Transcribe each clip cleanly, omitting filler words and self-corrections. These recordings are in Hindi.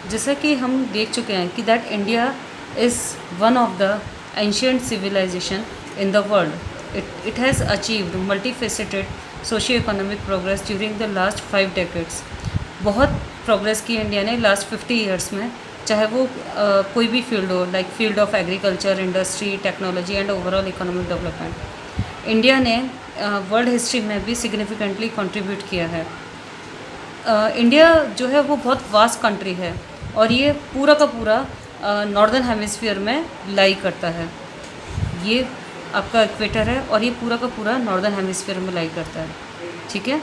जैसा कि हम देख चुके हैं कि that India is one of the ancient civilization in the world. It has achieved multifaceted socio economic progress during the last 5 decades. बहुत प्रोग्रेस की इंडिया ने लास्ट 50 ईयर्स में, चाहे वो कोई भी फील्ड हो, like field of agriculture, industry, technology and overall economic development. India ने वर्ल्ड हिस्ट्री में भी सिग्निफिकेंटली कंट्रीब्यूट किया है. इंडिया जो है वो बहुत वास्ट कंट्री है और ये पूरा का पूरा नॉर्दर्न हेमिस्फीयर में लाई करता है. ये आपका इक्वेटर है और ये पूरा का पूरा नॉर्दर्न हेमिस्फीयर में लाई करता है. ठीक है.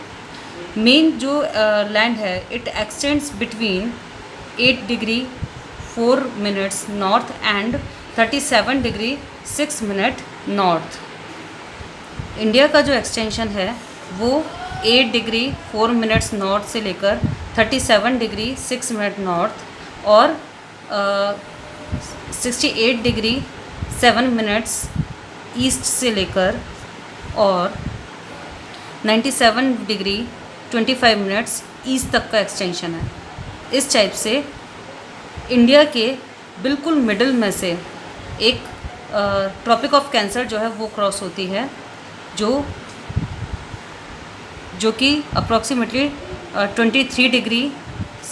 मेन जो लैंड है it extends between 8 degree 4 minutes north and 37 degree 6 minute north. India का जो एक्सटेंशन है वो 8 डिग्री 4 मिनट्स नॉर्थ से लेकर 37 डिग्री 6 मिनट नॉर्थ और 68 डिग्री 7 मिनट्स ईस्ट से लेकर और 97 डिग्री 25 मिनट्स ईस्ट तक का एक्सटेंशन है. इस टाइप से इंडिया के बिल्कुल मिडल में से एक ट्रॉपिक ऑफ कैंसर जो है वो क्रॉस होती है, जो कि अप्रॉक्सीमेटली 23 डिग्री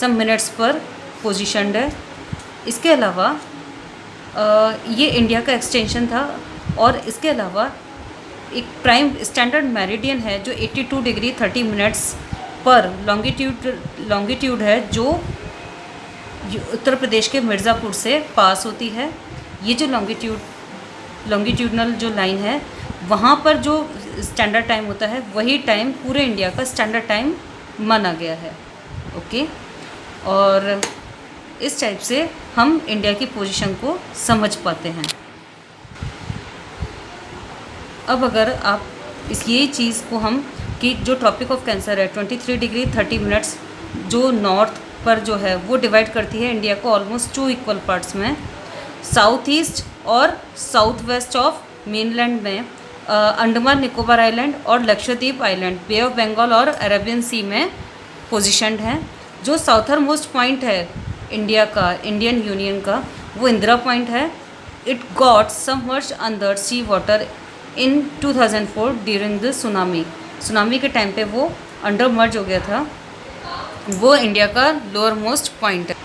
सम मिनट्स पर पोजीशनड है. इसके अलावा ये इंडिया का एक्सटेंशन था और इसके अलावा एक प्राइम स्टैंडर्ड मेरिडियन है जो 82 डिग्री 30 मिनट्स पर लॉन्गिट्यूड है, जो उत्तर प्रदेश के मिर्ज़ापुर से पास होती है. ये जो लॉन्गिट्यूडनल जो लाइन है वहाँ पर जो स्टैंडर्ड टाइम होता है वही टाइम पूरे इंडिया का स्टैंडर्ड टाइम माना गया है. ओके. और इस टाइप से हम इंडिया की पोजीशन को समझ पाते हैं. अब अगर आप यही चीज़ को हम कि जो ट्रॉपिक ऑफ कैंसर है 23 डिग्री 30 मिनट्स जो नॉर्थ पर जो है वो डिवाइड करती है इंडिया को ऑलमोस्ट 2 इक्वल पार्ट्स में. साउथ ईस्ट और साउथ वेस्ट ऑफ मेनलैंड में अंडमान निकोबार आइलैंड और Lakshadweep island bay of Bengal और अरेबियन सी में पोजीशनड हैं. जो साउथर मोस्ट पॉइंट है इंडिया का, इंडियन यूनियन का, वो इंदिरा पॉइंट है. It got submerged under sea water in 2004 during the tsunami के टाइम पे वो अंडर मर्ज हो गया था. वो इंडिया का लोअर मोस्ट पॉइंट है.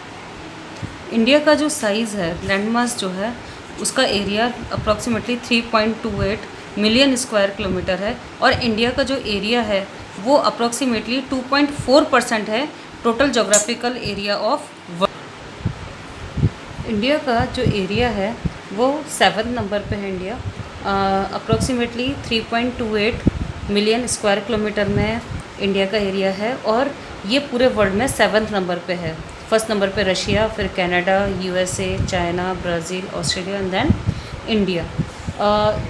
इंडिया का जो साइज़ है, लैंड मास जो है, उसका area approximately 3.28 million square kilometre है और इंडिया का जो एरिया है वो अप्रॉक्सीमेटली 2.4% है total geographical area of world. India का जो एरिया है वो 7th नंबर पे है. India approximately 3.28 million square kilometre में इंडिया का एरिया है और ये पूरे वर्ल्ड में 7th नंबर पे है. फर्स्ट नंबर पे रशिया, फिर Canada, USA, China, Brazil, Australia and then India.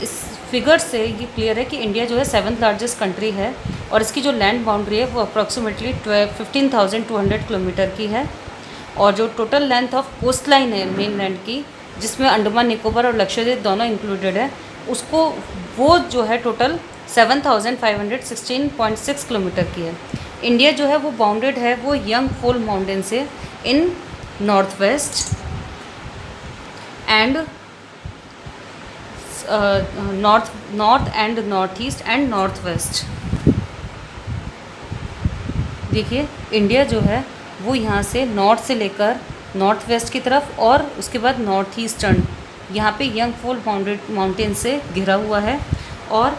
इस फिगर से ये क्लियर है कि इंडिया जो है 7th लार्जेस्ट कंट्री है और इसकी जो लैंड बाउंड्री है वो अप्रॉक्सीमेटली 15,200 किलोमीटर की है. और जो total length of coast line है मेन लैंड की, जिसमें अंडमान निकोबार और लक्षद्वीप दोनों इंक्लूडेड है, उसको वो जो है टोटल 7,516.6 किलोमीटर की है. इंडिया जो है वो बाउंडेड है वो यंग फोल माउंटेन से in north west and north and north east and north west. देखिए इंडिया जो है वो यहाँ से नॉर्थ से लेकर नॉर्थ वेस्ट की तरफ और उसके बाद नॉर्थ ईस्टर्न यहाँ पे यंग फोल माउंटेन से घिरा हुआ है. और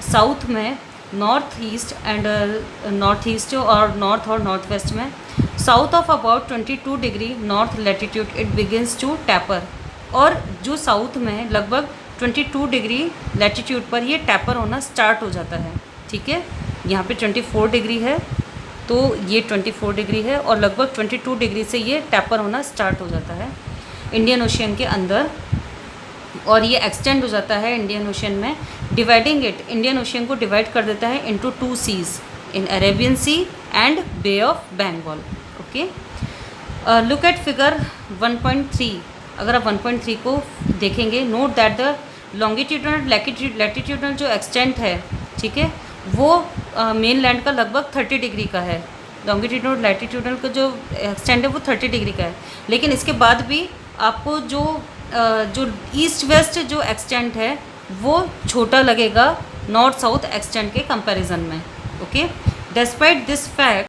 साउथ में north east and north east और नॉर्थ वेस्ट में south of about 22 degree north latitude it begins to taper. और जो साउथ में लगभग 22 डिग्री लैटिट्यूड पर ये टैपर होना स्टार्ट हो जाता है. ठीक है. यहाँ पे 24 डिग्री है तो ये 24 डिग्री है और लगभग 22 डिग्री से ये टैपर होना स्टार्ट हो जाता है इंडियन ओशियन के अंदर. और ये एक्सटेंड हो जाता है इंडियन ओशियन में, डिवाइडिंग इट, इंडियन ओशियन को डिवाइड कर देता है into 2 seas, in Arabian sea and bay of Bengal. Okay. Look at figure 1.3. अगर आप 1.3 को देखेंगे, note that the longitudinal latitudinal जो एक्सटेंट है, ठीक है, वो मेन लैंड का लगभग 30 डिग्री का है लॉन्गिट्यूडनल लैटिट्यूडनल का जो एक्सटेंड है वो 30 डिग्री का है, लेकिन इसके बाद भी आपको जो ईस्ट वेस्ट जो एक्सटेंड है वो छोटा लगेगा नॉर्थ साउथ एक्सटेंड के कंपैरिजन में। Okay, despite this fact